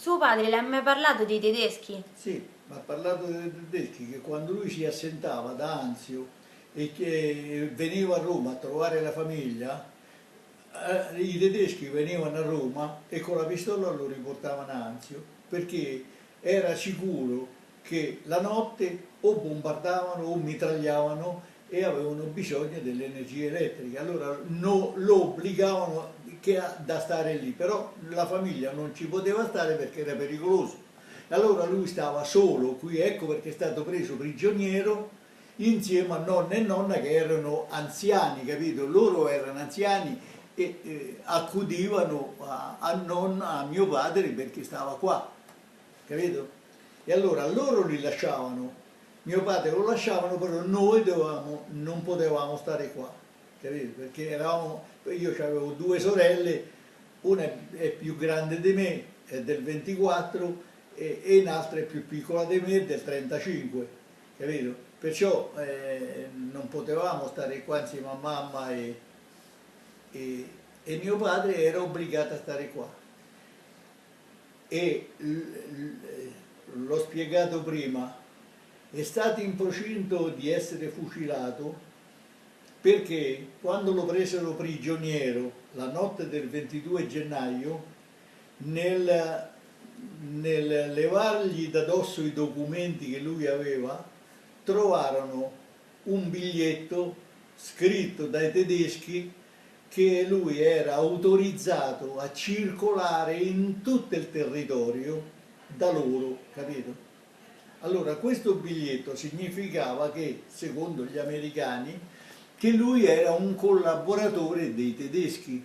Suo padre le ha mai parlato dei tedeschi? Sì, ma ha parlato dei tedeschi che quando lui si assentava da Anzio e che veniva a Roma a trovare la famiglia, i tedeschi venivano a Roma e con la pistola lo riportavano a Anzio perché era sicuro che la notte o bombardavano o mitragliavano e avevano bisogno dell'energia elettrica, allora lo obbligavano da stare lì, però la famiglia non ci poteva stare perché era pericoloso. Allora lui stava solo qui, ecco perché è stato preso prigioniero insieme a nonna e nonna che erano anziani, capito? Loro erano anziani e accudivano a mio padre perché stava qua, capito? E allora loro li lasciavano, mio padre lo lasciavano, però noi non potevamo stare qua, capito? Perché io avevo due sorelle, una è più grande di me, è del 24, e un'altra è più piccola di me, è del 35, capito? Perciò non potevamo stare qua insieme a mamma e mio padre era obbligato a stare qua. E l'ho spiegato prima, è stato in procinto di essere fucilato perché quando lo presero prigioniero la notte del 22 gennaio, nel levargli da dosso i documenti che lui aveva, trovarono un biglietto scritto dai tedeschi che lui era autorizzato a circolare in tutto il territorio da loro, capito? Allora questo biglietto significava che, secondo gli americani, che lui era un collaboratore dei tedeschi,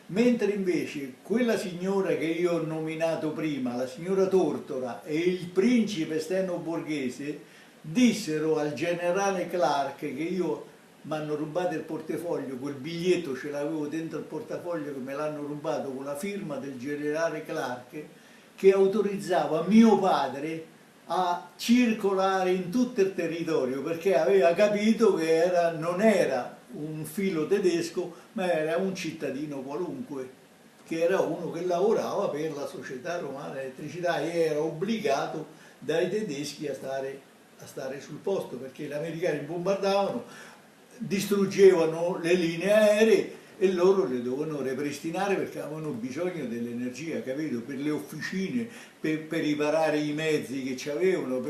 mentre invece quella signora che io ho nominato prima, la signora Tortora e il principe Steno Borghese, dissero al generale Clark che io mi hanno rubato il portafoglio, quel biglietto ce l'avevo dentro il portafoglio che me l'hanno rubato con la firma del generale Clark, che autorizzava mio padre a circolare in tutto il territorio perché aveva capito che non era un filo tedesco ma era un cittadino qualunque, che era uno che lavorava per la società romana elettricità e era obbligato dai tedeschi a stare sul posto perché gli americani bombardavano, distruggevano le linee aeree e loro le dovevano ripristinare perché avevano bisogno dell'energia, capito? Per le officine, per riparare i mezzi che avevano,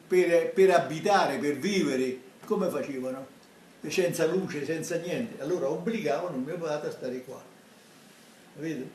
per abitare, per vivere. Come facevano? Senza luce, senza niente. Allora obbligavano mio padre a stare qua, capito?